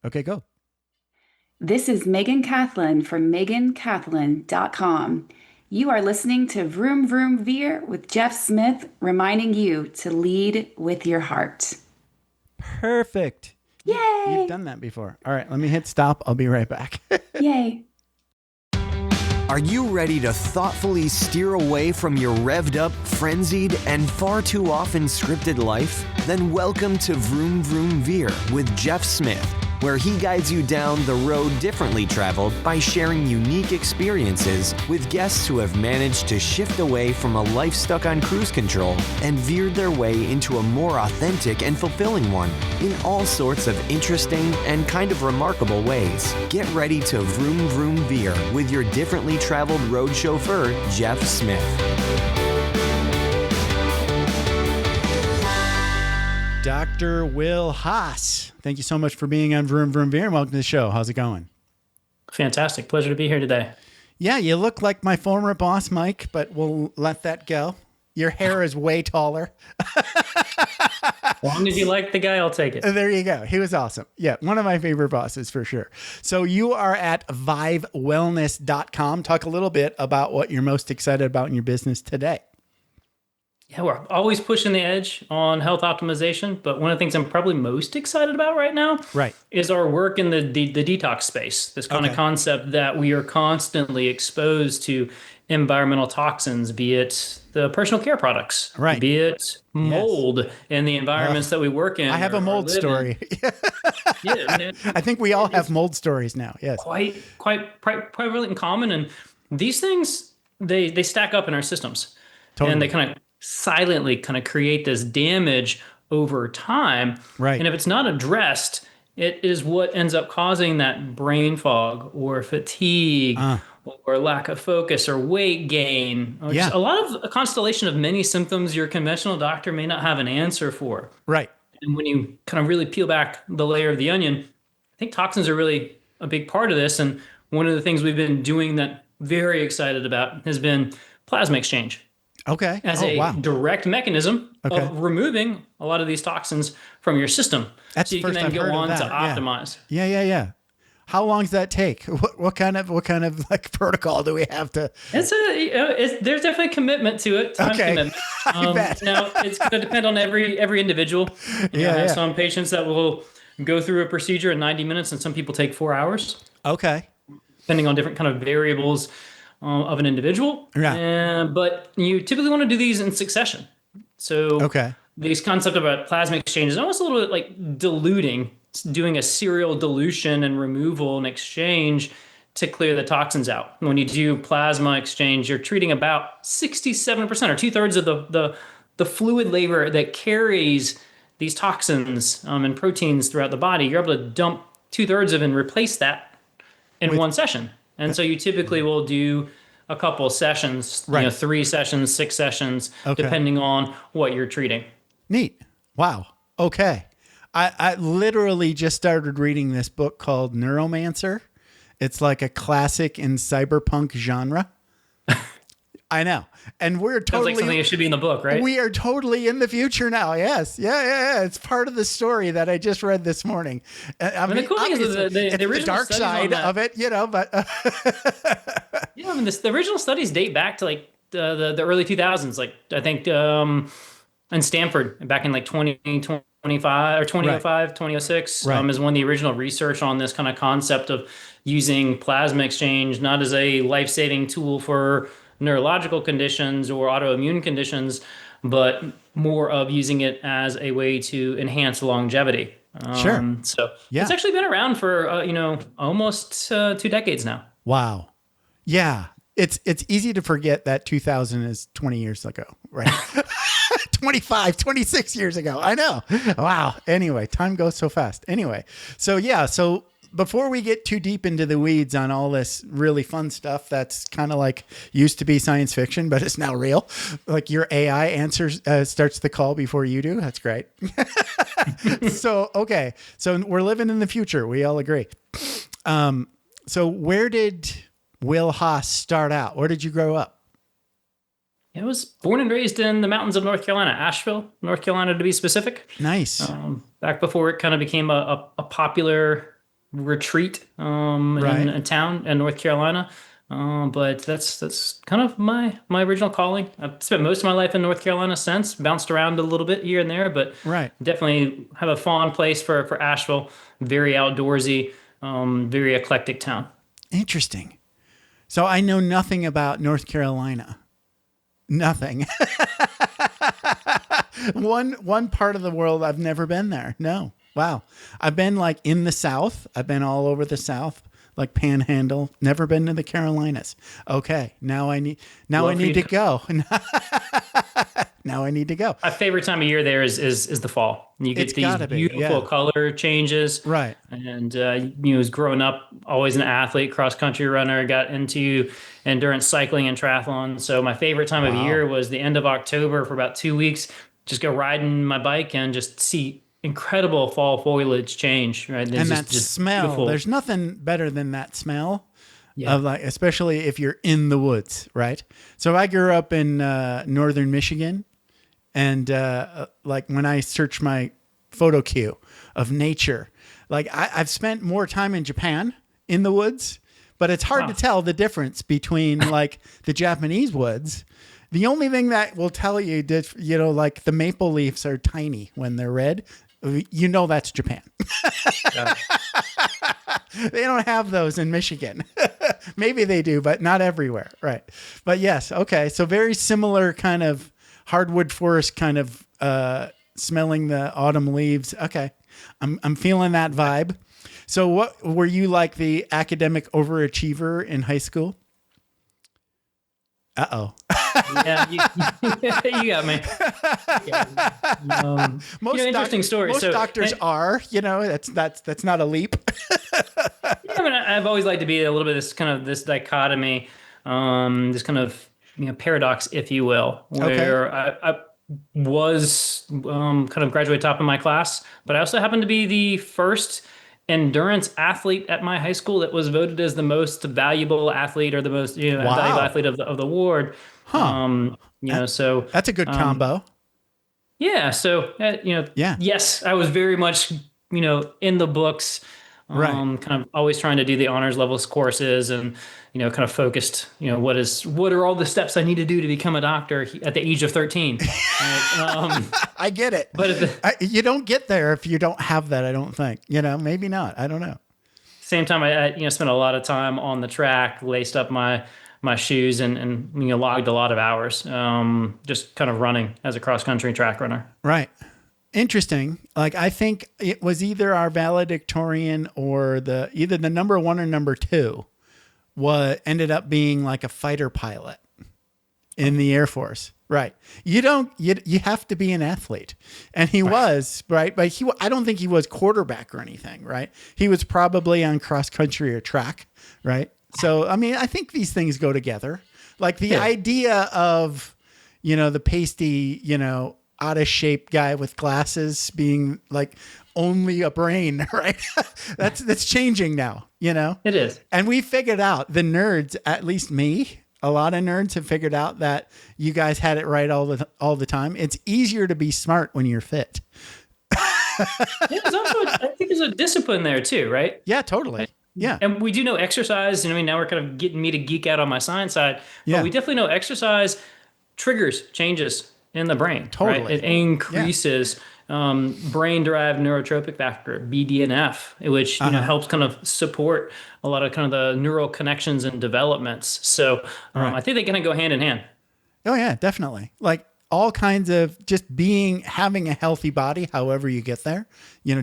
Okay, go. This is Megan Cathlin from megancathlin.com. You are listening to Vroom Vroom Veer with Jeff Smith, reminding you to lead with your heart. Perfect. You've Yay! done that before. All right, let me hit stop. I'll be right back. Yay! Are you ready to thoughtfully steer away from your revved up, frenzied, and far too often scripted life? Then welcome to Vroom Vroom Veer with Jeff Smith, where he guides you down the road differently traveled by sharing unique experiences with guests who have managed to shift away from a life stuck on cruise control and veered their way into a more authentic and fulfilling one in all sorts of interesting and kind of remarkable ways. Get ready to Vroom Vroom Veer with your differently traveled road chauffeur, Jeff Smith. Dr. Will Haas, thank you so much for being on Vroom Vroom Veer and welcome to the show. How's it going? Fantastic. Pleasure to be here today. Yeah, you look like my former boss, Mike, but we'll let that go. Your hair is way taller. As long as you like the guy, I'll take it. There you go. He was awesome. Yeah, one of my favorite bosses for sure. So you are at VYVEwellness.com. Talk a little bit about what you're most excited about in your business today. Yeah, we're always pushing the edge on health optimization, but one of the things I'm probably most excited about right now is our work in the detox space. This kind of concept that we are constantly exposed to environmental toxins, be it the personal care products, be it mold in the environments that we work in. I have a mold story. I think we all have mold stories now. Yes. Quite prevalent and common. And these things, they stack up in our systems. Totally. And they kind of silently kind of create this damage over time. Right. And if it's not addressed, it is what ends up causing that brain fog or fatigue or lack of focus or weight gain. Or just a constellation of many symptoms your conventional doctor may not have an answer for. Right. And when you kind of really peel back the layer of the onion, I think toxins are really a big part of this. And one of the things we've been doing that very excited about has been plasma exchange. Okay. As a direct mechanism of removing a lot of these toxins from your system. That's so you can then go on to optimize. Yeah. How long does that take? What kind of like protocol do we have to? There's definitely a commitment to it. Time commitment. Now it's going to depend on every individual. I have some patients that will go through a procedure in 90 minutes, and some people take 4 hours. Okay. Depending on different kind of variables of an individual. But you typically want to do these in succession. So these concept about plasma exchange is almost a little bit like diluting, doing a serial dilution and removal and exchange to clear the toxins out. When you do plasma exchange, you're treating about 67% or 2/3 of the fluid layer that carries these toxins and proteins throughout the body. You're able to dump 2/3 of it and replace that in one session. And so you typically will do a couple of sessions, 3 sessions, 6 sessions, depending on what you're treating. Neat. Wow. Okay. I literally just started reading this book called Neuromancer. It's like a classic in cyberpunk genre. I know. And we're totally... Sounds like something that should be in the book, right? We are totally in the future now. Yes. Yeah. It's part of the story that I just read this morning. I mean, the cool thing is the original dark side of it, but... the original studies date back to like the early 2000s. Like I think in Stanford back in like 2025 or 2005, 2006 is when the original research on this kind of concept of using plasma exchange, not as a life-saving tool for neurological conditions or autoimmune conditions, but more of using it as a way to enhance longevity. So it's actually been around for, almost 2 decades now. Wow. Yeah. It's easy to forget that 2000 is 20 years ago, right? 25, 26 years ago. I know. Wow. Anyway, time goes so fast. Anyway. So before we get too deep into the weeds on all this really fun stuff that's kind of like used to be science fiction, but it's now real. Like your AI answers starts the call before you do. That's great. So we're living in the future. We all agree. So where did Will Haas start out? Where did you grow up? I was born and raised in the mountains of North Carolina, Asheville, North Carolina to be specific. Nice. Back before it kind of became a popular retreat in a town in North Carolina. But that's kind of my original calling. I've spent most of my life in North Carolina since, bounced around a little bit here and there, but definitely have a fond place for Asheville. Very outdoorsy, very eclectic town. Interesting. So I know nothing about North Carolina. Nothing. One part of the world I've never been there. No. Wow. I've been like in the South. I've been all over the South, like Panhandle. Never been to the Carolinas. Okay. Now I need to go. Now I need to go. My favorite time of year there is the fall. You get these beautiful color changes. Right. And, was growing up, always an athlete, cross-country runner, got into endurance cycling and triathlon. So my favorite time of year was the end of October for about 2 weeks. Just go riding my bike and just see incredible fall foliage change. Right. And that smell, beautiful. There's nothing better than that smell. Yeah. Of like, especially if you're in the woods, right? So I grew up in northern Michigan, and like when I search my photo queue of nature, like I've spent more time in Japan in the woods, but it's hard to tell the difference between like the Japanese woods. The only thing that will tell you that, like the maple leaves are tiny when they're red, that's Japan. They don't have those in Michigan. Maybe they do, but not everywhere. Right. But yes. Okay. So very similar kind of hardwood forest kind of smelling the autumn leaves. Okay. I'm feeling that vibe. So what were you like, the academic overachiever in high school? Uh-oh. Yeah, you got me. Interesting story. Most doctors are, that's not a leap. I mean, I've always liked to be a little bit this dichotomy, this kind of paradox, if you will, where I was kind of graduate top of my class, but I also happened to be the first endurance athlete at my high school that was voted as the most valuable athlete or the most valuable athlete of the ward. Huh. So that's a good combo. Yeah. So yes, I was very much in the books. Kind of always trying to do the honors levels courses and, kind of focused, what are all the steps I need to do to become a doctor at the age of 13. Right? I get it. But you don't get there if you don't have that, I don't think. Maybe not. I don't know. Same time, I spent a lot of time on the track, laced up my shoes and logged a lot of hours, just kind of running as a cross-country track runner. Right. Interesting. Like, I think it was either our valedictorian or either the number one or number two ended up being like a fighter pilot in the Air Force. Right. You have to be an athlete. And he was, right? But I don't think he was quarterback or anything, right? He was probably on cross country or track, right? So, I mean, I think these things go together. Like the idea of, the pasty, out of shape guy with glasses being like only a brain, right? that's changing now, It is. And we figured out, the nerds, at least me, a lot of nerds have figured out that you guys had it right all the time. It's easier to be smart when you're fit. There's also, I think there's a discipline there too, right? Yeah, totally. Yeah. And we do know exercise, now we're kind of getting me to geek out on my science side, but we definitely know exercise triggers changes in the brain. Totally. Right? It increases brain-derived neurotropic factor, BDNF, which helps kind of support a lot of kind of the neural connections and developments. So I think they kind of go hand in hand. Oh yeah, definitely. Like all kinds of just having a healthy body, however you get there,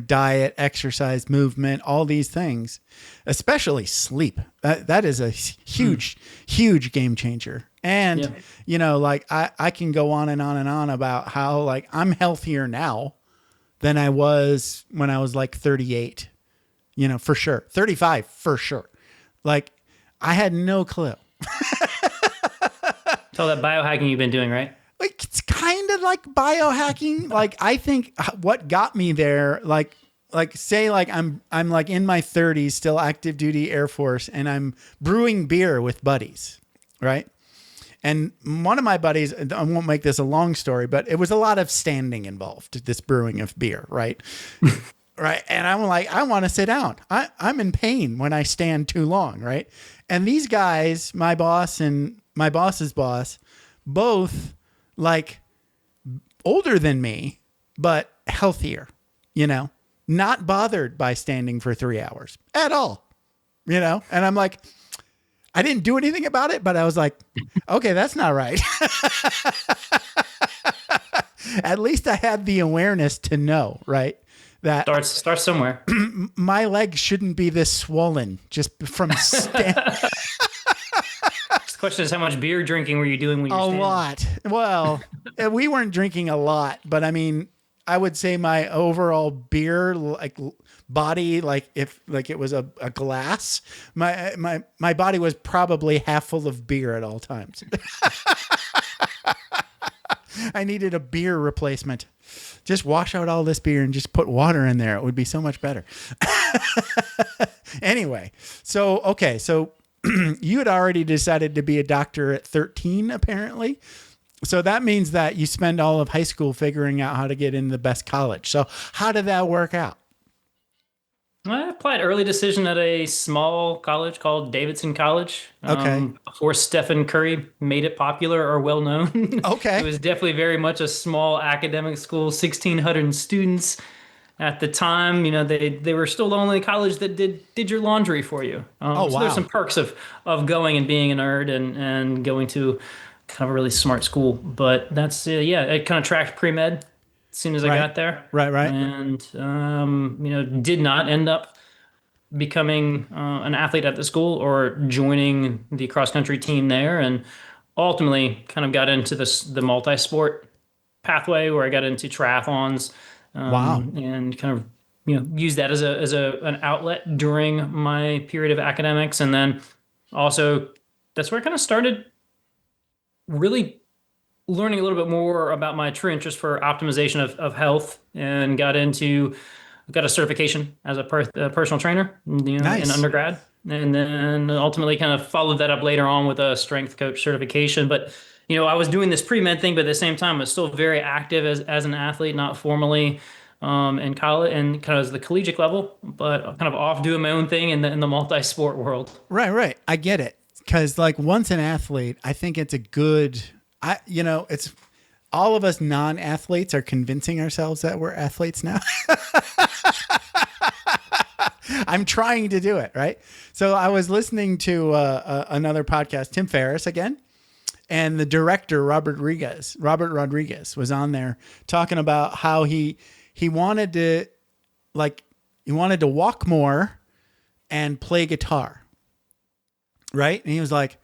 diet, exercise, movement, all these things, especially sleep. That is a huge, huge game changer. And, like I can go on and on and on about how like I'm healthier now than I was when I was like 38, for sure. 35 for sure. Like I had no clue. It's all that biohacking you've been doing, right? Like it's kind of like biohacking. Like I think what got me there, like say like I'm like in my 30s, still active duty Air Force, and I'm brewing beer with buddies, right? And one of my buddies, I won't make this a long story, but it was a lot of standing involved, this brewing of beer, right? right? And I'm like, I want to sit down. I'm in pain when I stand too long, right? And these guys, my boss and my boss's boss, both like older than me, but healthier, not bothered by standing for 3 hours at all, And I'm like, I didn't do anything about it, but I was like, okay, that's not right. At least I had the awareness to know, right? That starts somewhere. My legs shouldn't be this swollen just from standing. The question is, how much beer drinking were you doing when you were standing? A lot. Well, we weren't drinking a lot, but I mean, I would say my overall beer body, if it was a glass, my body was probably half full of beer at all times. I needed a beer replacement. Just wash out all this beer and just put water in there. It would be so much better. Anyway, so you had already decided to be a doctor at 13, apparently. So that means that you spend all of high school figuring out how to get in the best college. So how did that work out? I applied early decision at a small college called Davidson College. Okay. Before Stephen Curry made it popular or well known. Okay. It was definitely very much a small academic school, 1,600 students at the time. They were still the only college that did your laundry for you. Wow. So there's some perks of going and being a nerd and going to kind of a really smart school. But that's, it kind of tracked pre-med as soon as I got there. Right. And, did not end up becoming an athlete at the school or joining the cross-country team there. And ultimately kind of got into the multi-sport pathway where I got into triathlons. Wow. And kind of, used that as an outlet during my period of academics. And then also that's where I kind of started really learning a little bit more about my true interest for optimization of health, and got a certification as a personal trainer, Nice. in undergrad. And then ultimately kind of followed that up later on with a strength coach certification. But, I was doing this pre-med thing, but at the same time, I was still very active as an athlete, not formally in college and kind of as the collegiate level, but kind of off doing my own thing in the multi-sport world. Right. I get it. Because once an athlete, I think it's a good, it's all of us non-athletes are convincing ourselves that we're athletes now. I'm trying to do it, right? So I was listening to another podcast, Tim Ferriss again, and the director, Robert Rodriguez was on there talking about how he wanted to walk more and play guitar. Right. And he was like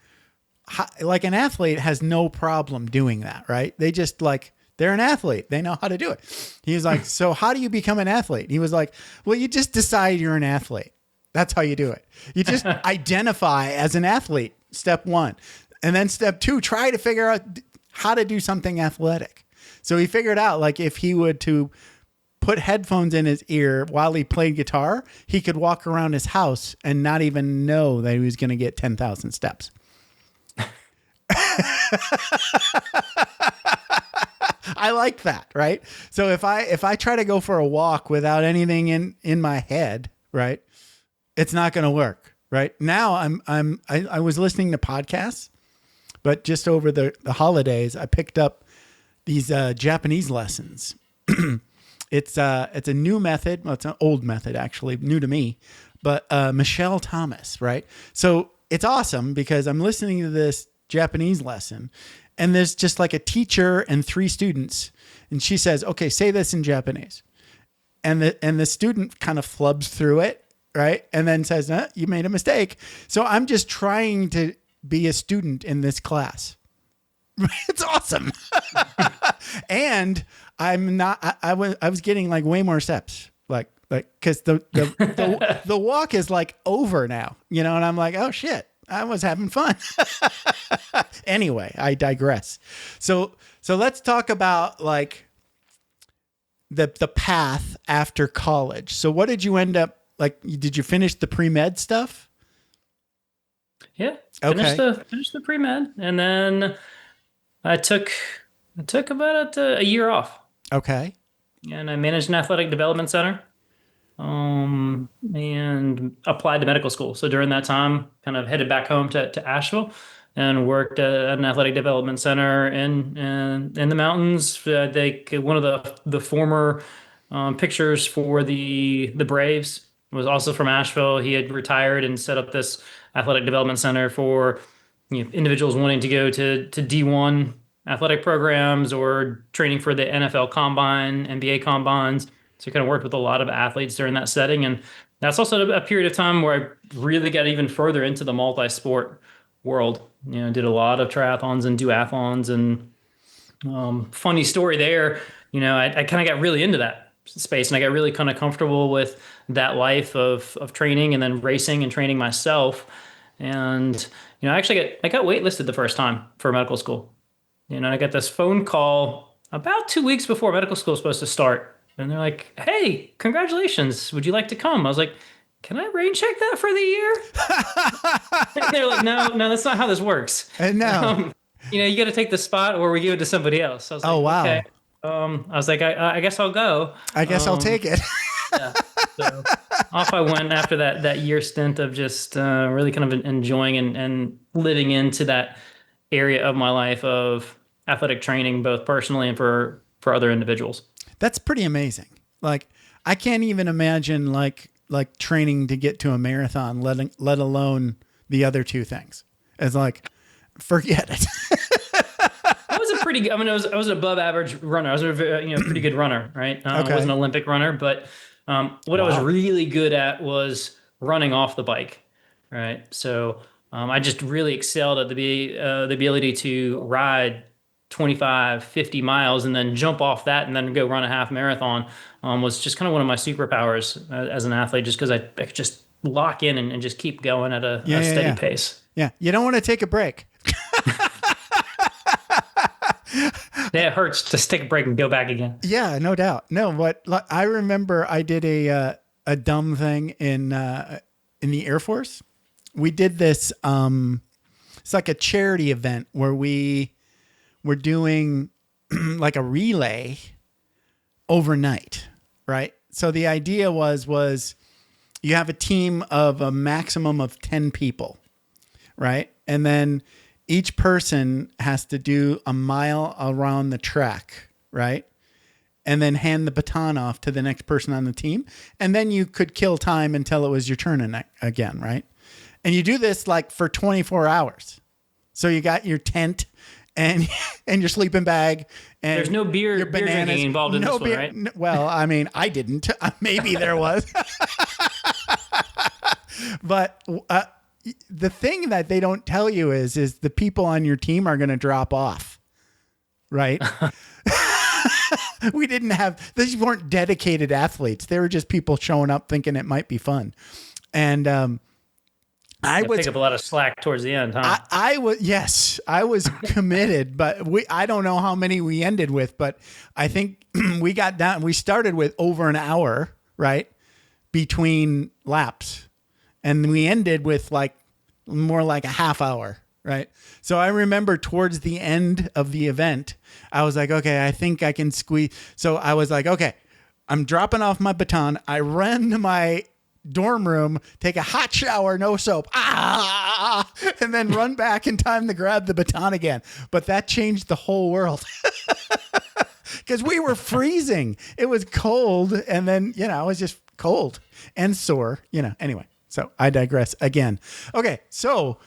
an athlete has no problem doing that. Right. They just they're an athlete. They know how to do it. He was like, so how do you become an athlete? He was like, well, you just decide you're an athlete. That's how you do it. You just identify as an athlete. Step one. And then step two, try to figure out how to do something athletic. So he figured out if he would to put headphones in his ear while he played guitar, he could walk around his house and not even know that he was going to get 10,000 steps. I like that, right? So if I try to go for a walk without anything in my head, right, it's not going to work, right? Now I was listening to podcasts, but just over the holidays, I picked up these Japanese lessons. It's a new method. Well, it's an old method, actually, new to me, but Michelle Thomas, right? So it's awesome because I'm listening to this Japanese lesson, and there's just a teacher and 3 students, and she says, "Okay, say this in Japanese," and the student kind of flubs through it, right, and then says, "You made a mistake." So I'm just trying to be a student in this class. It's awesome. And I'm not, I was getting way more steps, cause the walk is over now, and I'm like, oh shit, I was having fun. Anyway, I digress. So let's talk about the path after college. So what did you end up, did you finish the pre-med stuff? Yeah. Okay. Finished the pre-med, and then I took about a year off. Okay. And I managed an athletic development center. and applied to medical school. So during that time, kind of headed back home to Asheville and worked at an athletic development center in the mountains. One of the former pictures for the Braves was also from Asheville. He had retired and set up this athletic development center for individuals wanting to go to D1 athletic programs or training for the NFL combine, NBA combines. So I kind of worked with a lot of athletes during that setting. And that's also a period of time where I really got even further into the multi-sport world. Did a lot of triathlons and duathlons. And funny story there, I kind of got really into that space, and I got really kind of comfortable with that life of training and then racing and training myself. And, I got waitlisted the first time for medical school. I got this phone call about 2 weeks before medical school was supposed to start. And they're like, "Hey, congratulations. Would you like to come?" I was like, "Can I rain check that for the year?" And they're like, no, that's not how this works. And no. You got to take the spot or we give it to somebody else. I was like, oh, wow. Okay. I was like, I guess I'll go. I guess I'll take it. Yeah. So off I went after that year stint of just really kind of enjoying and living into that area of my life of athletic training, both personally and for other individuals. That's pretty amazing. Like, I can't even imagine like training to get to a marathon, let alone the other two things. It's like, forget it. I was an above average runner. I was a pretty good runner, right? Okay. I wasn't an Olympic runner, but what I was really good at was running off the bike, right? So I just really excelled at the ability to ride 25, 50 miles and then jump off that and then go run a half marathon was just kind of one of my superpowers as an athlete, just because I could just lock in and just keep going at a steady pace. Yeah. You don't want to take a break. Yeah, it hurts. Just take a break and go back again. Yeah, no doubt. No, I remember I did a dumb thing in the Air Force. We did this. It's like a charity event where we're doing like a relay overnight, right? So the idea was you have a team of a maximum of 10 people, right? And then each person has to do a mile around the track, right? And then hand the baton off to the next person on the team. And then you could kill time until it was your turn again, right? And you do this like for 24 hours. So you got your tent and your sleeping bag. And there's no beer drinking involved in this one, right? Well, I mean, I didn't. Maybe there was. But the thing that they don't tell you is the people on your team are going to drop off, right? These weren't dedicated athletes. They were just people showing up thinking it might be fun. And I would pick up a lot of slack towards the end, huh? I was committed, but I don't know how many we ended with, but I think we started with over an hour, right? Between laps. And we ended with like more like a half hour, right? So I remember towards the end of the event, I was like, okay, I think I can squeeze. So I was like, okay, I'm dropping off my baton. I ran to my dorm room, take a hot shower, no soap, and then run back in time to grab the baton again. But that changed the whole world. Because we were freezing. It was cold. And then, it was just cold and sore, anyway. So I digress again. Okay, so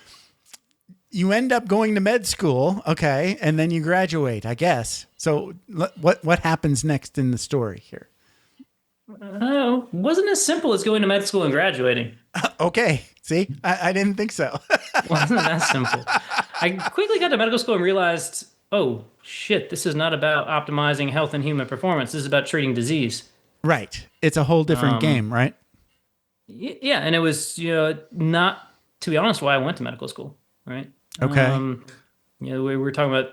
you end up going to med school, okay, and then you graduate, I guess. So what happens next in the story here? Wasn't as simple as going to med school and graduating. Okay, see, I didn't think so. Wasn't that simple? I quickly got to medical school and realized, oh shit, this is not about optimizing health and human performance. This is about treating disease. Right. It's a whole different game, right? Yeah, and it was not, to be honest, why I went to medical school, right? Okay. We were talking about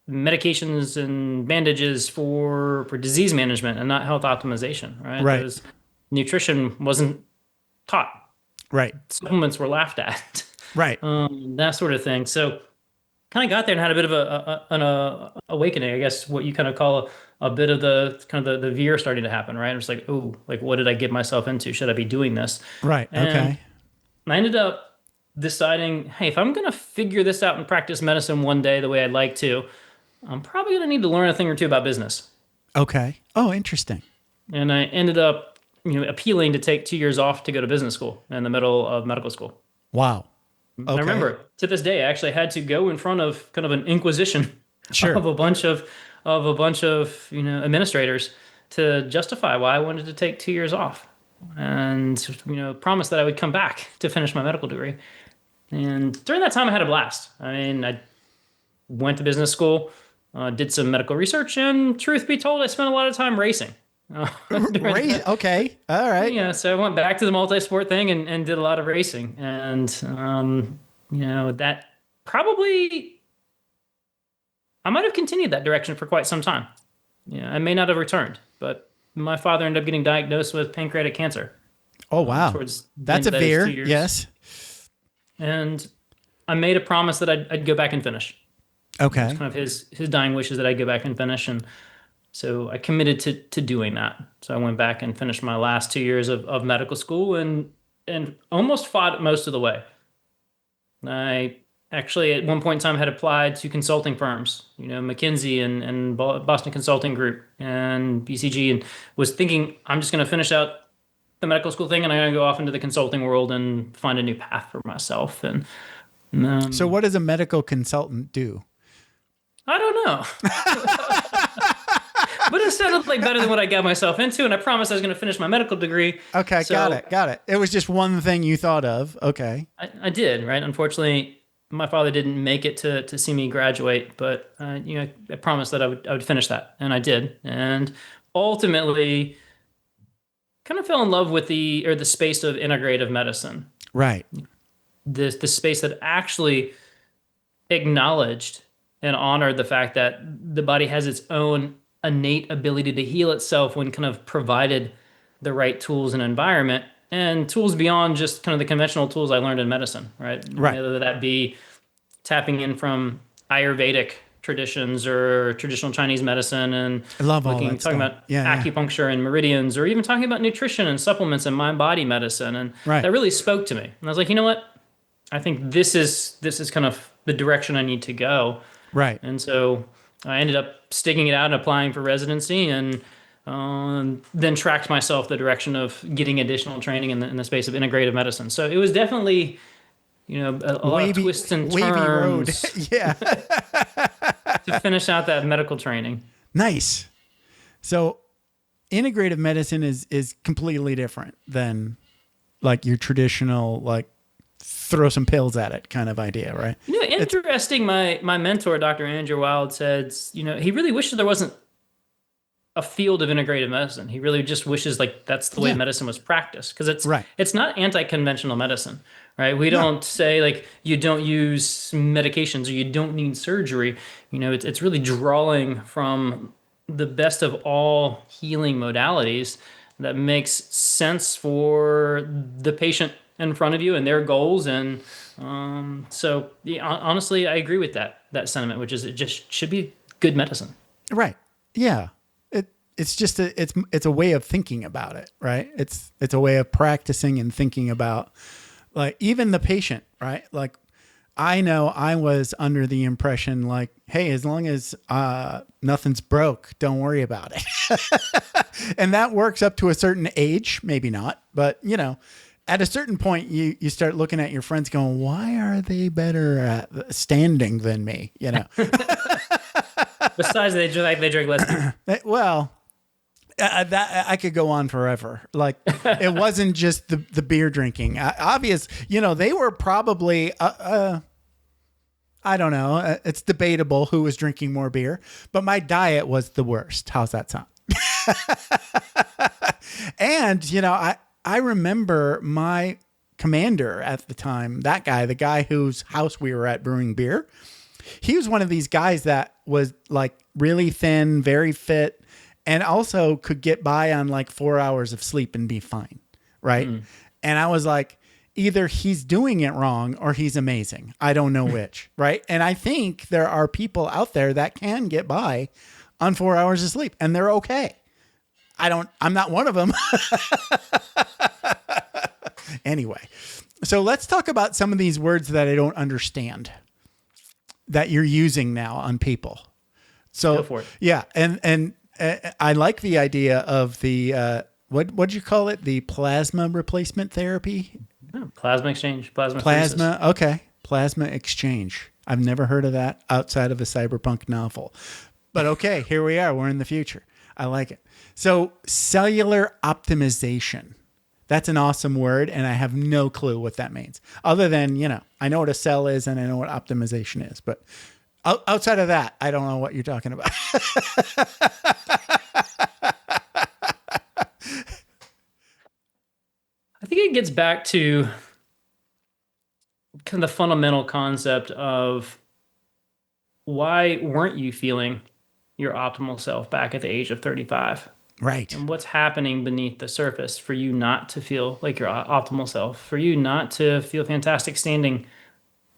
medications and bandages for disease management and not health optimization, right? Right. Because nutrition wasn't taught. Right. Supplements were laughed at. Right. That sort of thing. So kind of got there and had a bit of an awakening, I guess what you kind of call a bit of the kind of the veer starting to happen, right? It's like, oh, like what did I get myself into? Should I be doing this? Right. And Okay. I ended up deciding, hey, if I'm going to figure this out and practice medicine one day the way I'd like to, I'm probably going to need to learn a thing or two about business. Okay. Oh, interesting. And I ended up, appealing to take 2 years off to go to business school in the middle of medical school. Wow. Okay. I remember to this day, I actually had to go in front of kind of an inquisition of a bunch of administrators to justify why I wanted to take 2 years off, and promise that I would come back to finish my medical degree. And during that time, I had a blast. I mean, I went to business school, did some medical research, and truth be told, I spent a lot of time racing. Okay. All right. Yeah. So I went back to the multi-sport thing and did a lot of racing. And, that probably, I might have continued that direction for quite some time. Yeah. I may not have returned, but my father ended up getting diagnosed with pancreatic cancer. Oh, wow. That's a veer. Yes. And I made a promise that I'd go back and finish. Okay. It was kind of his dying wishes that I'd go back and finish. And so I committed to doing that. So I went back and finished my last 2 years of medical school and almost fought it most of the way. I actually at one point in time had applied to consulting firms, McKinsey and Boston Consulting Group and BCG, and was thinking I'm just going to finish out the medical school thing and I'm going to go off into the consulting world and find a new path for myself. And so what does a medical consultant do? I don't know. But it sounded like better than what I got myself into, and I promised I was going to finish my medical degree. Okay, so, got it. It was just one thing you thought of. Okay. I did, right? Unfortunately, my father didn't make it to see me graduate, but I promised that I would finish that, and I did. And ultimately, kind of fell in love with the space of integrative medicine. Right. The space that actually acknowledged and honored the fact that the body has its own innate ability to heal itself when kind of provided the right tools and environment, and tools beyond just kind of the conventional tools I learned in medicine, right? Whether that be tapping in from Ayurvedic traditions or traditional Chinese medicine and I love all that talking stuff. about acupuncture and meridians, or even talking about nutrition and supplements and mind-body medicine. And that really spoke to me. And I was like, you know what? I think this is kind of the direction I need to go. Right. And so I ended up sticking it out and applying for residency, and then tracked myself the direction of getting additional training in the space of integrative medicine. So it was definitely, a lot of twists and turns yeah. to finish out that medical training. Nice. So integrative medicine is completely different than like your traditional, like, throw some pills at it kind of idea, right? Interesting. My mentor, Dr. Andrew Wild, said, he really wishes there wasn't a field of integrative medicine. He really just wishes like that's the way medicine was practiced, because it's not anti-conventional medicine, right? We don't say like you don't use medications or you don't need surgery. It's really drawing from the best of all healing modalities that makes sense for the patient in front of you and their goals. And honestly, I agree with that sentiment, which is it just should be good medicine. Right. Yeah. It's just it's a way of thinking about it, right? It's a way of practicing and thinking about, like, even the patient, right? Like, I know I was under the impression like, hey, as long as nothing's broke, don't worry about it. And that works up to a certain age, maybe not, but at a certain point, you start looking at your friends going, why are they better at standing than me? Besides, they drink less beer. Well, that I could go on forever. Like, it wasn't just the beer drinking. Obvious, they were probably, I don't know. It's debatable who was drinking more beer, but my diet was the worst. How's that sound? And, I remember my commander at the time, the guy whose house we were at brewing beer. He was one of these guys that was like really thin, very fit, and also could get by on like 4 hours of sleep and be fine. Right. And I was like, either he's doing it wrong or he's amazing. I don't know which. Right. And I think there are people out there that can get by on 4 hours of sleep, and they're okay. I'm not one of them. Anyway, so let's talk about some of these words that I don't understand that you're using now on people. So go for it. Yeah. And I like the idea of the, what'd you call it? The plasma replacement therapy? Plasma exchange, plasma. Okay. Plasma exchange. I've never heard of that outside of a cyberpunk novel, but okay, here we are. We're in the future. I like it. So cellular optimization. That's an awesome word, and I have no clue what that means. Other than, I know what a cell is and I know what optimization is, but outside of that, I don't know what you're talking about. I think it gets back to kind of the fundamental concept of why weren't you feeling your optimal self back at the age of 35? Right. And what's happening beneath the surface for you not to feel like your optimal self, for you not to feel fantastic standing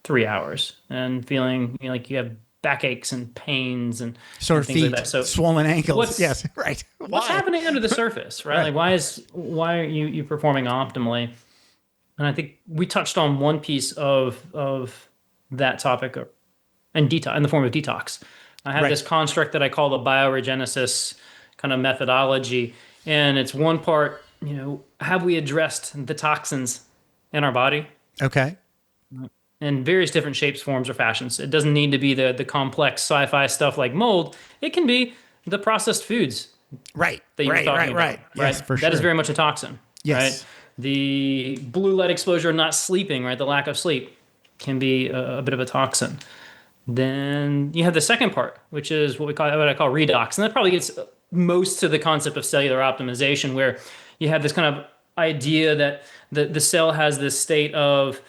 3 hours and feeling like you have backaches and pains and sore things feet, like that. So swollen ankles. Yes, right. What's happening under the surface, right? Right. Like why are you performing optimally? And I think we touched on one piece of that topic in the form of detox. I have this construct that I call the bioregenesis kind of methodology. And it's one part, have we addressed the toxins in our body? Okay. In various different shapes, forms, or fashions. It doesn't need to be the complex sci-fi stuff like mold. It can be the processed foods. Right. That you were talking about. Right. Yes, for sure. That is very much a toxin. Yes. Right? The blue light exposure, not sleeping, right? The lack of sleep can be a bit of a toxin. Then you have the second part, which is what I call redox. And that probably gets most to the concept of cellular optimization, where you have this kind of idea that the cell has this state of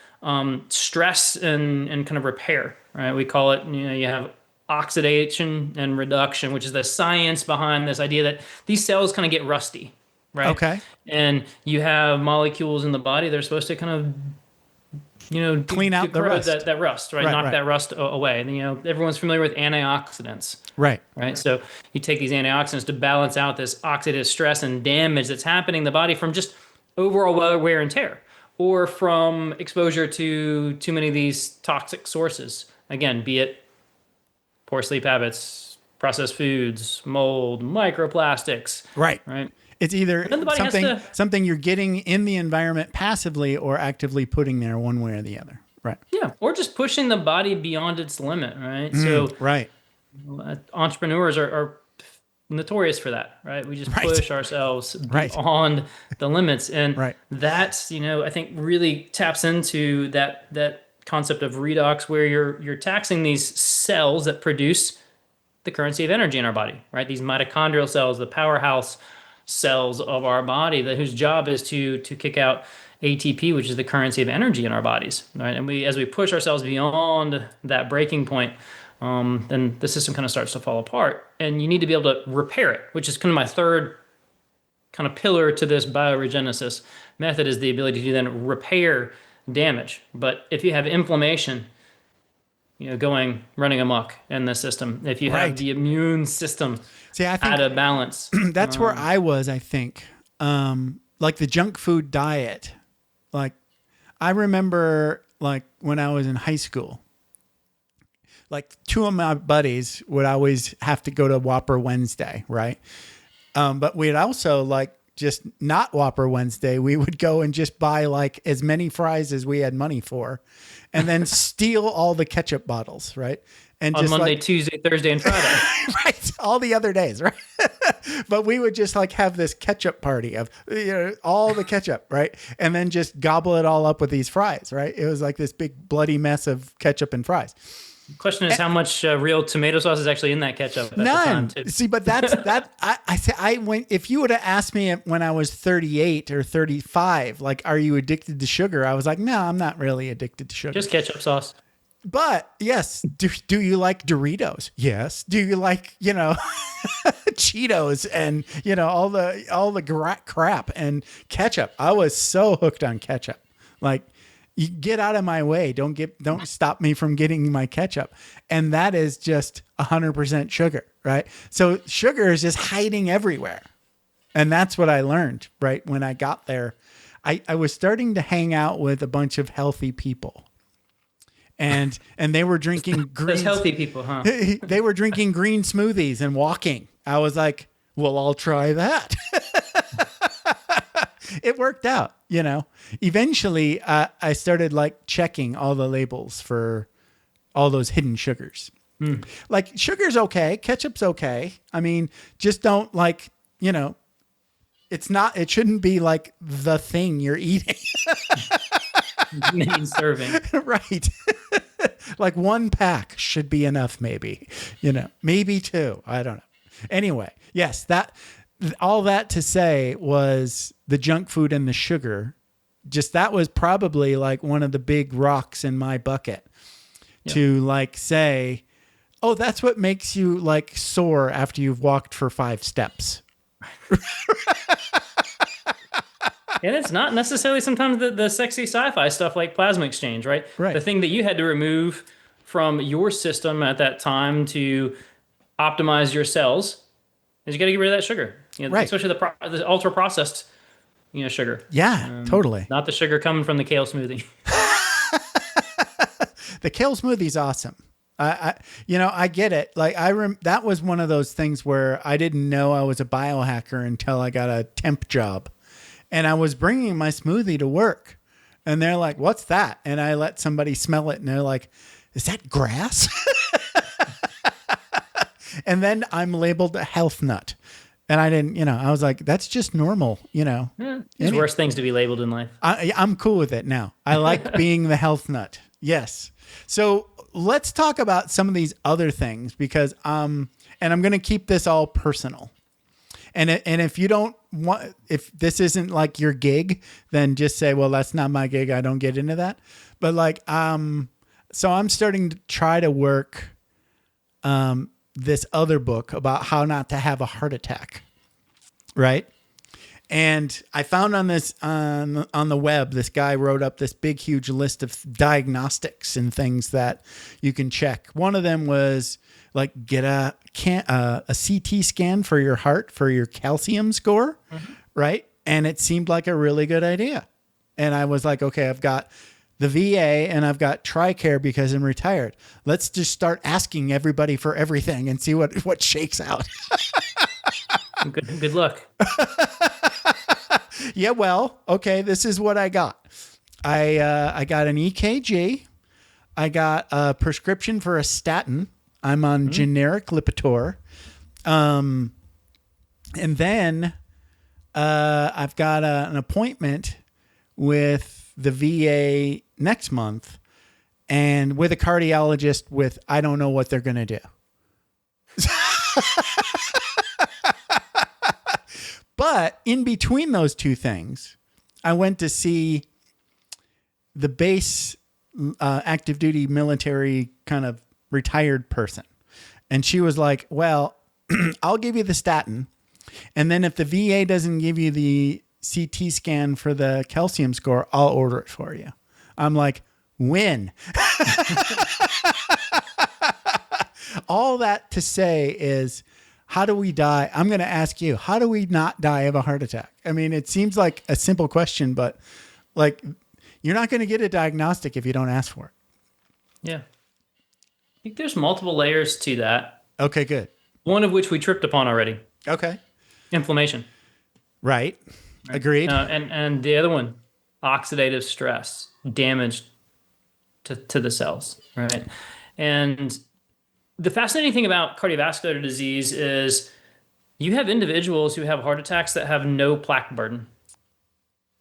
stress and kind of repair, right? We call it, you have oxidation and reduction, which is the science behind this idea that these cells kind of get rusty, right? Okay. And you have molecules in the body that are supposed to kind of clean out the rust. That rust, right? Knock that rust away. And, everyone's familiar with antioxidants. Right. Right. So you take these antioxidants to balance out this oxidative stress and damage that's happening in the body from just overall wear and tear, or from exposure to too many of these toxic sources. Again, be it poor sleep habits, processed foods, mold, microplastics. Right. Right. It's either something you're getting in the environment passively or actively putting there one way or the other. Right. Yeah. Or just pushing the body beyond its limit. Right. So right. Entrepreneurs are notorious for that, right? We just push ourselves beyond the limits. And that's, I think really taps into that concept of redox, where you're taxing these cells that produce the currency of energy in our body, right? These mitochondrial cells, the powerhouse cells of our body, whose job is to kick out ATP, which is the currency of energy in our bodies, right? And as we push ourselves beyond that breaking point, then the system kind of starts to fall apart, and you need to be able to repair it, which is kind of my third kind of pillar to this bioregenesis method, is the ability to then repair damage. But if you have inflammation, running amok in the system, if you have the immune system out of balance, that's where I was, I think, like the junk food diet. Like I remember when I was in high school, like two of my buddies would always have to go to Whopper Wednesday. Right. But we'd also just not Whopper Wednesday. We would go and just buy as many fries as we had money for, and then steal all the ketchup bottles. Right. And on just Monday, Tuesday, Thursday, and Friday. Right. All the other days. Right. But we would just have this ketchup party of all the ketchup. Right. And then just gobble it all up with these fries. Right. It was like this big bloody mess of ketchup and fries. Question is how much real tomato sauce is actually in that ketchup at none. the time, too. See, but if you would have asked me when I was 38 or 35, are you addicted to sugar? I was like, no, I'm not really addicted to sugar. Just ketchup sauce. But yes, do you like Doritos? Yes. Do you like, Cheetos and, all the crap and ketchup? I was so hooked on ketchup. You get out of my way. Don't stop me from getting my ketchup. And that is just 100% sugar, right? So sugar is just hiding everywhere. And that's what I learned, right? When I got there, I was starting to hang out with a bunch of healthy people. And they were drinking green. Those healthy people, huh? They were drinking green smoothies and walking. I was like, well, I'll try that. It worked out, Eventually, I started like checking all the labels for all those hidden sugars. Like sugar's okay, ketchup's okay. I mean, just don't it shouldn't be like the thing you're eating. Main serving. Right. Like 1 pack should be enough, maybe, maybe 2. I don't know. Anyway, yes, all that to say was the junk food and the sugar. Just that was probably like one of the big rocks in my bucket to like say, oh, that's what makes you like sore after you've walked for 5 steps. And it's not necessarily sometimes the sexy sci-fi stuff like plasma exchange, right? The thing that you had to remove from your system at that time to optimize your cells is you got to get rid of that sugar, especially the ultra processed, sugar. Yeah, totally. Not the sugar coming from the kale smoothie. The kale smoothie's awesome. I get it. Like that was one of those things where I didn't know I was a biohacker until I got a temp job, and I was bringing my smoothie to work, and they're like, "What's that?" And I let somebody smell it, and they're like, "Is that grass?" And then I'm labeled a health nut, and I didn't. I was like, "That's just normal." There's worse things to be labeled in life. I'm cool with it now. I like being the health nut. Yes. So let's talk about some of these other things because, and I'm going to keep this all personal. And if you don't want, if this isn't like your gig, then just say, well, that's not my gig. I don't get into that. But like, so I'm starting to try to work, this other book about how not to have a heart attack. Right. And I found on this on the web, this guy wrote up this big, huge list of diagnostics and things that you can check. One of them was like get a CT scan for your heart for your calcium score, right? And it seemed like a really good idea. And I was like, okay, I've got the VA and I've got TRICARE because I'm retired. Let's just start asking everybody for everything and see what shakes out. Good luck. Yeah, well, okay, this is what I got. I got an EKG. I got a prescription for a statin. I'm on generic Lipitor. And then I've got an appointment with the VA next month and with a cardiologist with I don't know what they're going to do. But in between those two things, I went to see the base active duty military kind of retired person. And she was like, well, I'll give you the statin. And then if the VA doesn't give you the CT scan for the calcium score, I'll order it for you. I'm like, when? All that to say is, how do we die? I'm going to ask you, how do we not die of a heart attack? I mean, it seems like a simple question, but like you're not going to get a diagnostic if you don't ask for it. Yeah. I think there's multiple layers to that. Okay, good. One of which we tripped upon already. Okay. Inflammation. Right. Agreed. And the other one, oxidative stress, damage to the cells, right? And the fascinating thing about cardiovascular disease is you have individuals who have heart attacks that have no plaque burden.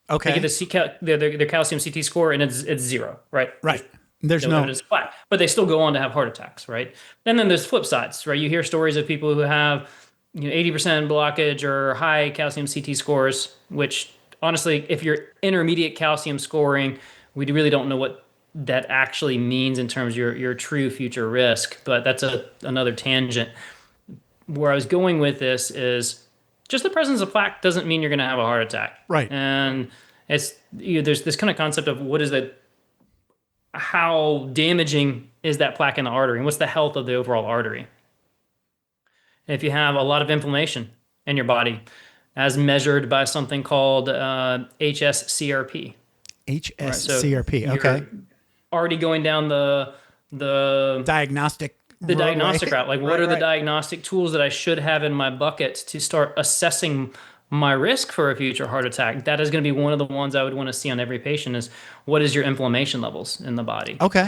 Okay. They get their calcium CT score and it's 0, right? Right. There's no evidence of plaque, but they still go on to have heart attacks, right? And then there's flip sides, right? You hear stories of people who have 80% blockage or high calcium CT scores, which honestly, if you're intermediate calcium scoring, we really don't know what that actually means in terms of your true future risk, but that's another tangent. Where I was going with this is just the presence of plaque doesn't mean you're going to have a heart attack. Right. And it's there's this kind of concept of what is the how damaging is that plaque in the artery, and what's the health of the overall artery. If you have a lot of inflammation in your body, as measured by something called HSCRP. HSCRP, right, so okay. Already going down the diagnostic route. Like, what are the diagnostic tools that I should have in my bucket to start assessing my risk for a future heart attack? That is going to be one of the ones I would want to see on every patient is, what is your inflammation levels in the body? Okay.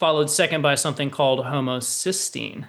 Followed second by something called homocysteine,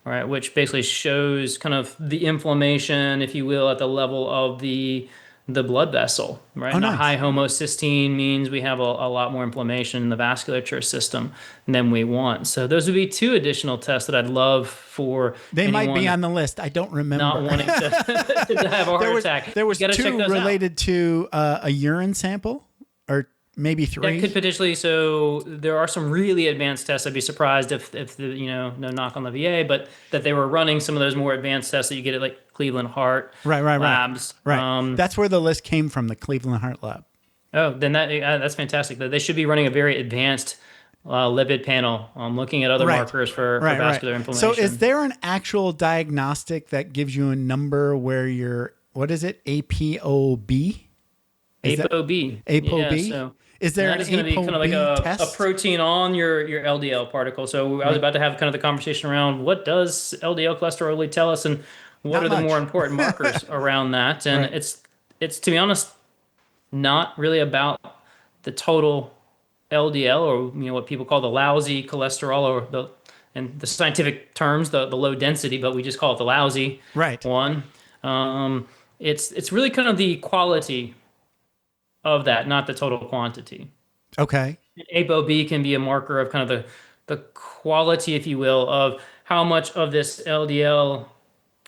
right, which basically shows kind of the inflammation, if you will, at the level of the blood vessel, right? Oh, and nice. A high homocysteine means we have a lot more inflammation in the vasculature system than we want. So those would be two additional tests that I'd love for They might be on the list. I don't remember. Not wanting to have a heart attack. There was two related to a urine sample, or maybe three. That could potentially. So there are some really advanced tests. I'd be surprised if the, no knock on the VA, but that they were running some of those more advanced tests that you get at like Cleveland Heart Labs. Right. That's where the list came from, the Cleveland Heart Lab. Oh, then that's fantastic. They should be running a very advanced lipid panel, looking at other markers for vascular inflammation. So is there an actual diagnostic that gives you a number where you're, what is it, ApoB? ApoB. ApoB? Yeah, so is there that is going to be kind of like a protein on your LDL particle. So I was about to have kind of the conversation around, what does LDL cholesterol really tell us, and what are the more important markers around that? And it's to be honest, not really about the total LDL, or what people call the lousy cholesterol, or in the scientific terms, the low density, but we just call it the lousy one. It's really kind of the quality of that, not the total quantity. Okay. ApoB can be a marker of kind of the quality, if you will, of how much of this LDL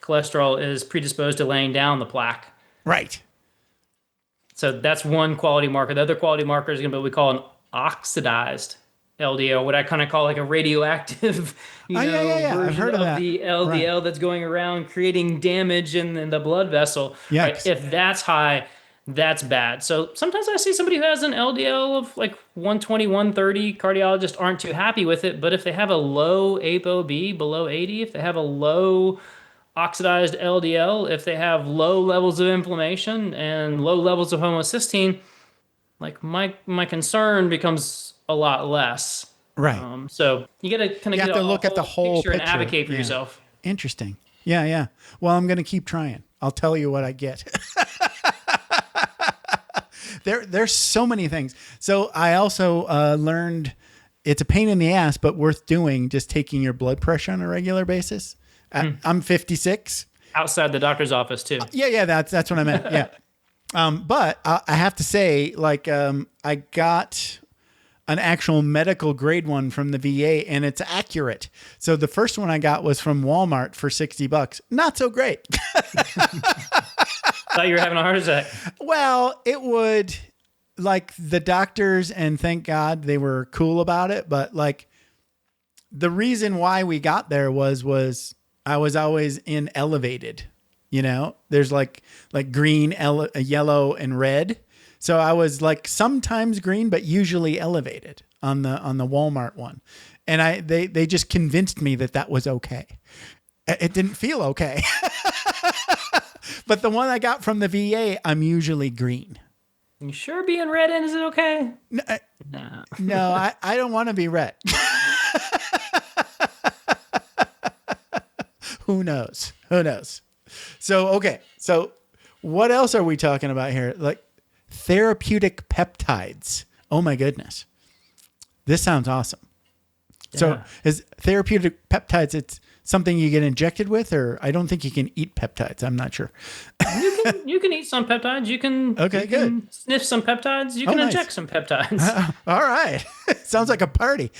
cholesterol is predisposed to laying down the plaque. Right. So that's one quality marker. The other quality marker is going to be what we call an oxidized LDL, what I kind of call like a radioactive version I've heard of that. The LDL that's going around creating damage in the blood vessel. Right? If that's high, that's bad. So sometimes I see somebody who has an LDL of like 120, 130. Cardiologists aren't too happy with it, but if they have a low ApoB below 80, if they have a low oxidized LDL, if they have low levels of inflammation and low levels of homocysteine, like my concern becomes a lot less. Right. So you got to kind of look at the whole picture and advocate for yourself. Interesting. Yeah. Well, I'm going to keep trying. I'll tell you what I get. There's so many things. So I also learned it's a pain in the ass, but worth doing, just taking your blood pressure on a regular basis. I'm 56. Outside the doctor's office too. Yeah. That's what I meant. Yeah. But I have to say, like, I got an actual medical grade one from the VA, and it's accurate. So the first one I got was from Walmart for $60. Not so great. Thought you were having a heart attack. Well, it would, like, the doctors, and thank God they were cool about it. But like, the reason why we got there was I was always in elevated. There's like green, yellow, and red. So I was like sometimes green, but usually elevated on the Walmart one. And they just convinced me that was okay. It didn't feel okay. But the one I got from the VA, I'm usually green. You sure being red is it okay? No, I don't want to be red. Who knows? So, okay. So what else are we talking about here? Like therapeutic peptides. Oh my goodness. This sounds awesome. Yeah. So is therapeutic peptides, it's something you get injected with, or I don't think you can eat peptides. I'm not sure. You can eat some peptides. You can good. Sniff some peptides. You can inject some peptides. All right. Sounds like a party.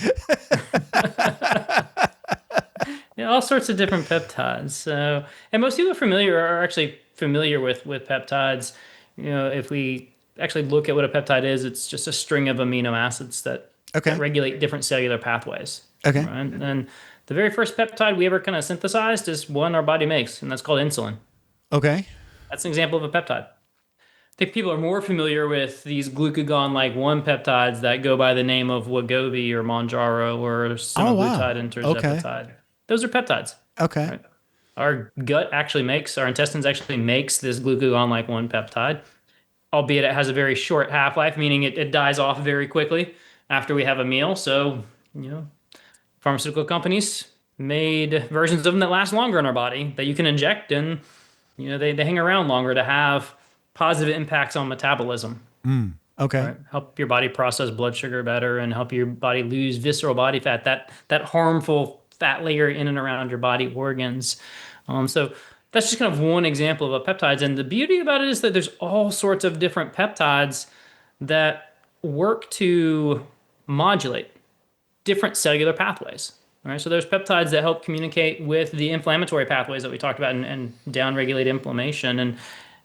Yeah, all sorts of different peptides. So, and most people are actually familiar with peptides. If we actually look at what a peptide is, it's just a string of amino acids that regulate different cellular pathways. Okay. Right? And the very first peptide we ever kind of synthesized is one our body makes, and that's called insulin. Okay. That's an example of a peptide. think people are more familiar with these glucagon-like 1 peptides that go by the name of Wegovy or Mounjaro or semaglutide and tirzepatide. Those are peptides. Okay. Right? Our intestines actually makes this glucagon-like 1 peptide, albeit it has a very short half-life, meaning it dies off very quickly after we have a meal. So, pharmaceutical companies made versions of them that last longer in our body that you can inject, and they hang around longer to have positive impacts on metabolism. Okay. Right? Help your body process blood sugar better and help your body lose visceral body fat, that harmful fat layer in and around your body organs. So that's just kind of one example of a peptides. And the beauty about it is that there's all sorts of different peptides that work to modulate different cellular pathways. All right, so there's peptides that help communicate with the inflammatory pathways that we talked about and downregulate inflammation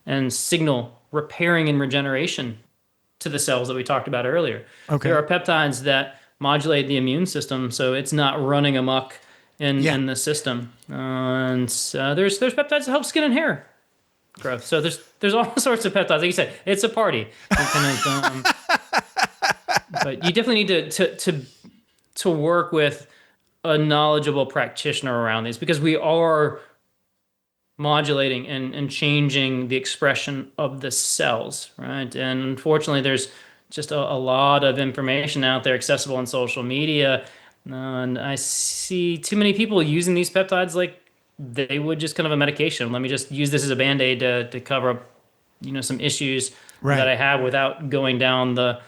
and signal repairing and regeneration to the cells that we talked about earlier. Okay. There are peptides that modulate the immune system, so it's not running amok in the system. And there's peptides that help skin and hair growth. So there's all sorts of peptides. Like you said, it's a party. But you definitely need to work with a knowledgeable practitioner around these, because we are modulating and changing the expression of the cells, right? And unfortunately, there's just a lot of information out there accessible on social media. And I see too many people using these peptides like they would just kind of a medication. Let me just use this as a Band-Aid to cover up, some issues that I have without going down the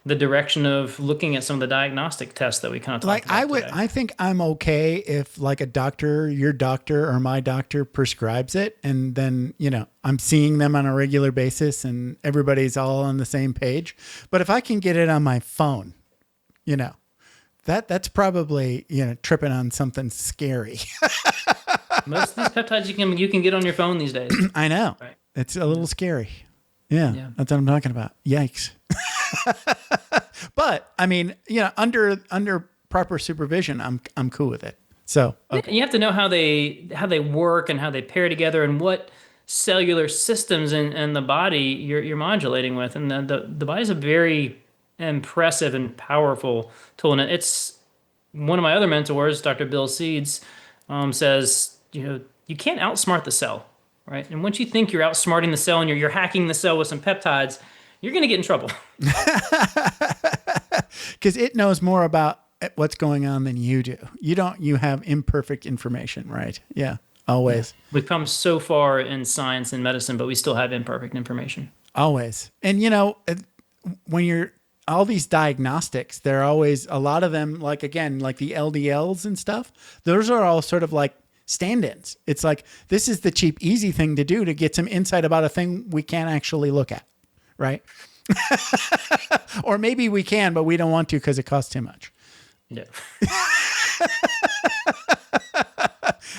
direction of looking at some of the diagnostic tests that we kind of talked about today. I think I'm okay if like a doctor, your doctor or my doctor prescribes it, and then, I'm seeing them on a regular basis and everybody's all on the same page. But if I can get it on my phone, that's probably, tripping on something scary. Most of these peptides you can get on your phone these days. I know. Right. It's a little scary. Yeah, that's what I'm talking about. Yikes. But I mean, under proper supervision, I'm cool with it. So you have to know how they work and how they pair together and what cellular systems in the body you're modulating with. And the body's a very impressive and powerful tool. And it's one of my other mentors, Dr. Bill Seeds, says, you can't outsmart the cell, right? And once you think you're outsmarting the cell and you're hacking the cell with some peptides, you're going to get in trouble. Because it knows more about what's going on than you do. You have imperfect information, right? Yeah, always. Yeah. We've come so far in science and medicine, but we still have imperfect information. Always. And, when you're all these diagnostics, there are always a lot of them, like the LDLs and stuff. Those are all sort of like stand-ins. It's like, this is the cheap, easy thing to do to get some insight about a thing we can't actually look at. Right? Or maybe we can, but we don't want to because it costs too much. Yeah.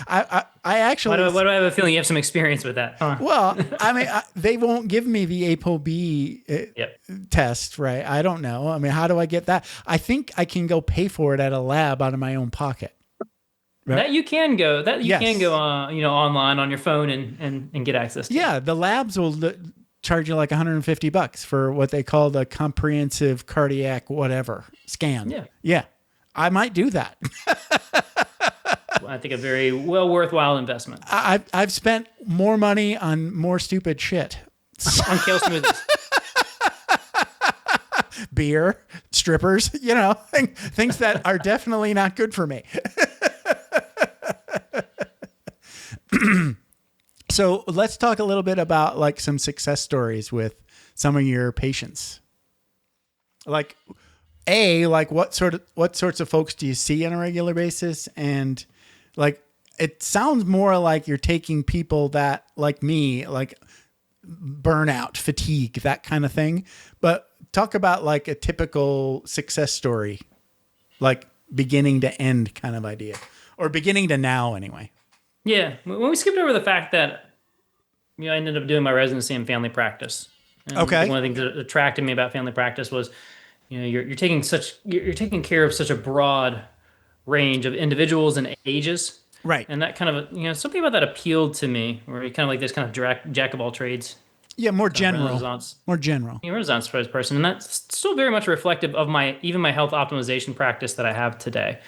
I actually... Why do I have a feeling you have some experience with that? Well, I mean, they won't give me the ApoB test, right? I don't know. I mean, how do I get that? I think I can go pay for it at a lab out of my own pocket. Right? That you can go online on your phone and get access to. Yeah, the labs will charge you like $150 for what they call the comprehensive cardiac whatever scan. Yeah. I might do that. I think a very worthwhile investment. I've spent more money on more stupid shit. On kale smoothies. Beer, strippers, things that are definitely not good for me. So let's talk a little bit about like some success stories with some of your patients. Like what sorts of folks do you see on a regular basis? And like, it sounds more like you're taking people that like me, like burnout, fatigue, that kind of thing. But talk about like a typical success story, like beginning to end kind of idea, or beginning to now anyway. Yeah. When we skipped over the fact that, I ended up doing my residency in family practice. And okay. One of the things that attracted me about family practice was, you're taking care of such a broad range of individuals and ages. Right. And that kind of, something about that appealed to me, where you're kind of like this kind of jack of all trades more general. More general. Renaissance person. And that's still very much reflective of even my health optimization practice that I have today.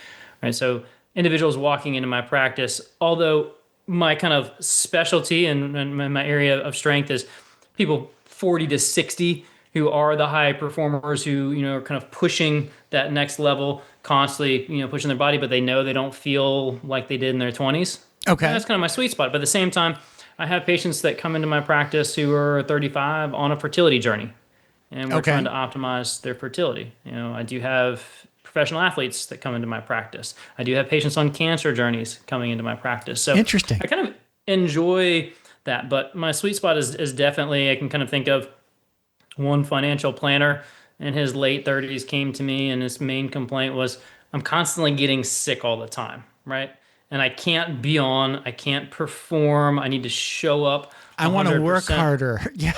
Right. So individuals walking into my practice, although my kind of specialty and my area of strength is people 40 to 60 who are the high performers who, are kind of pushing that next level constantly, pushing their body, but they know they don't feel like they did in their 20s. Okay. And that's kind of my sweet spot. But at the same time, I have patients that come into my practice who are 35 on a fertility journey, and we're trying to optimize their fertility. I do have professional athletes that come into my practice. I do have patients on cancer journeys coming into my practice. So interesting. I kind of enjoy that, but my sweet spot is definitely, I can kind of think of one financial planner in his late 30s came to me, and his main complaint was, I'm constantly getting sick all the time, right? And I can't be on, I can't perform, I need to show up 100%. I want to work harder. Yeah.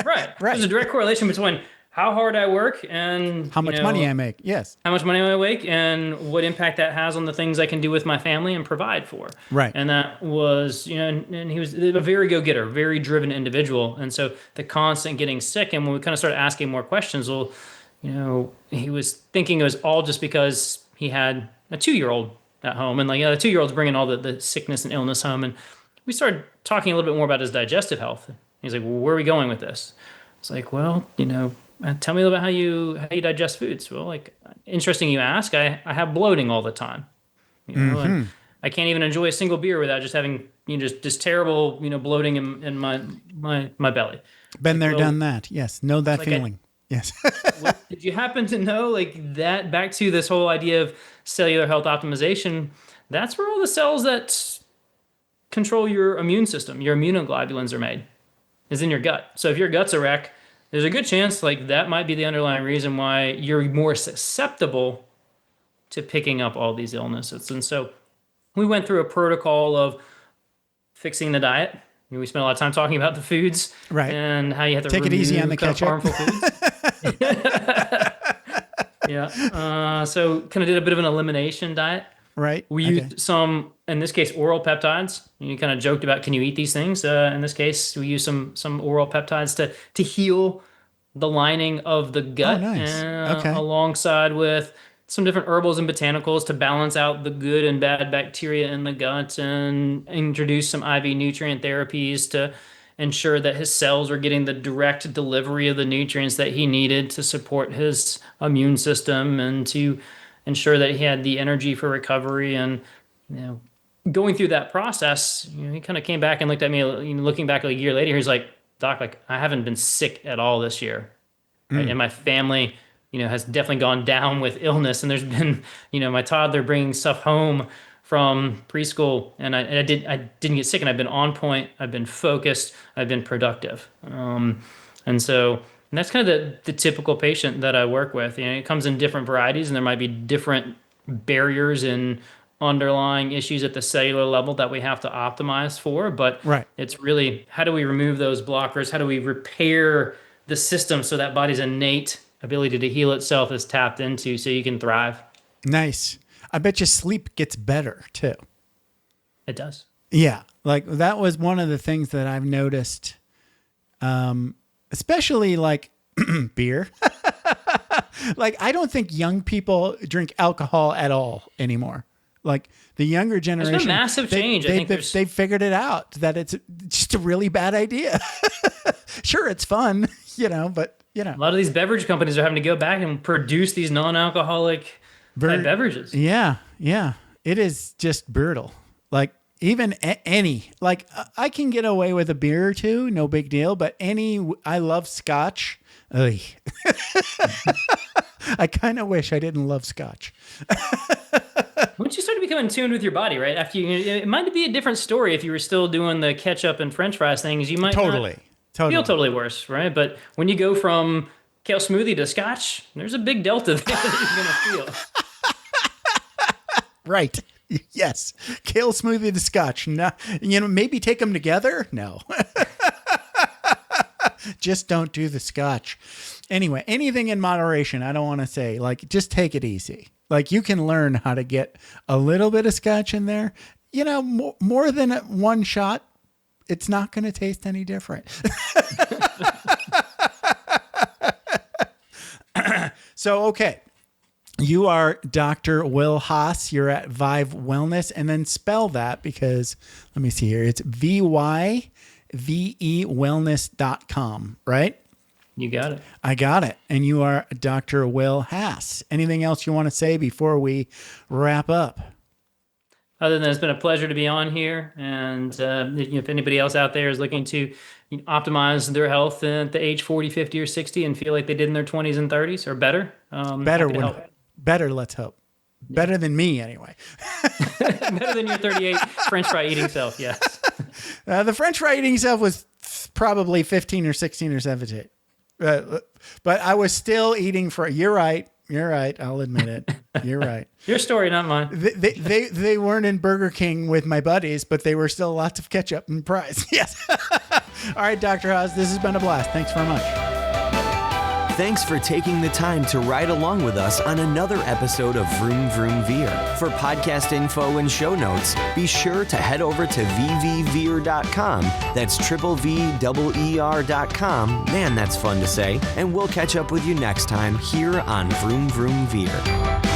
Right. There's a direct correlation between how hard I work and how much money I make. Yes. How much money I make and what impact that has on the things I can do with my family and provide for. Right. And that was, and he was a very go-getter, very driven individual. And so the constant getting sick, and when we kind of started asking more questions, well, he was thinking it was all just because he had a 2-year-old at home, and the 2-year-old's bringing all the sickness and illness home. And we started talking a little bit more about his digestive health. He's like, well, where are we going with this? It's like, well, tell me a little bit how you digest foods. Well, interesting you ask. I have bloating all the time. And I can't even enjoy a single beer without just having just terrible bloating in my belly. Been there, done that. Yes, know that feeling. Yes. Did you happen to know that back to this whole idea of cellular health optimization? That's where all the cells that control your immune system, your immunoglobulins, are made, is in your gut. So if your gut's a wreck, there's a good chance that might be the underlying reason why you're more susceptible to picking up all these illnesses. And so we went through a protocol of fixing the diet. We spent a lot of time talking about the foods, right, and how you have to take it easy on the ketchup. Harmful foods. Yeah. So kind of did a bit of an elimination diet. Right. We used some, in this case, oral peptides. You kind of joked about, can you eat these things? In this case, we use some oral peptides to heal the lining of the gut. Oh, nice. Alongside with some different herbals and botanicals to balance out the good and bad bacteria in the gut, and introduce some IV nutrient therapies to ensure that his cells were getting the direct delivery of the nutrients that he needed to support his immune system, and to ensure that he had the energy for recovery. And going through that process, he kind of came back and looked at me, looking back a year later, he's like, Doc, I haven't been sick at all this year. Right? And my family has definitely gone down with illness. And there's been, my toddler bringing stuff home from preschool, and I didn't get sick, and I've been on point, I've been focused, I've been productive. And that's kind of the typical patient that I work with. It comes in different varieties, and there might be different barriers and underlying issues at the cellular level that we have to optimize for. But It's really, how do we remove those blockers? How do we repair the system so that body's innate ability to heal itself is tapped into, so you can thrive? Nice. I bet you sleep gets better too. It does. Yeah. That was one of the things that I've noticed, especially beer. I don't think young people drink alcohol at all anymore. The younger generation, there's been a massive change. They've figured it out that it's just a really bad idea. Sure, it's fun, but a lot of these beverage companies are having to go back and produce these non-alcoholic type beverages. Yeah. It is just brutal. Even any, I can get away with a beer or two, no big deal, but I love scotch. I kind of wish I didn't love scotch. Once you start to become in tune with your body, right? It might be a different story if you were still doing the ketchup and French fries things. You might totally feel totally worse, right? But when you go from kale smoothie to scotch, there's a big delta there that you're going to feel. Right. Yes. Kale smoothie to scotch. No, maybe take them together. No. Just don't do the scotch. Anyway, anything in moderation. I don't want to say just take it easy. You can learn how to get a little bit of scotch in there. More than one shot it's not going to taste any different. So, okay. You are Dr. Will Haas. You're at VYVE Wellness, and then spell that because let me see here. It's VYVE wellness.com, right? You got it. I got it. And you are Dr. Will Haas. Anything else you want to say before we wrap up? Other than it's been a pleasure to be on here. And if anybody else out there is looking to optimize their health at the age 40, 50, or 60 and feel like they did in their 20s and 30s or better. Better, let's hope. Better than me, anyway. Better than your 38 French fry eating self, yes. The French fry eating self was probably 15 or 16 or 17. But I was still eating You're right. I'll admit it. You're right. Your story, not mine. They weren't in Burger King with my buddies, but they were still lots of ketchup and fries. Yes. All right, Dr. Haas, this has been a blast. Thanks very much. Thanks for taking the time to ride along with us on another episode of Vroom Vroom Veer. For podcast info and show notes, be sure to head over to vvveer.com. That's VVER.com. Man, that's fun to say. And we'll catch up with you next time here on Vroom Vroom Veer.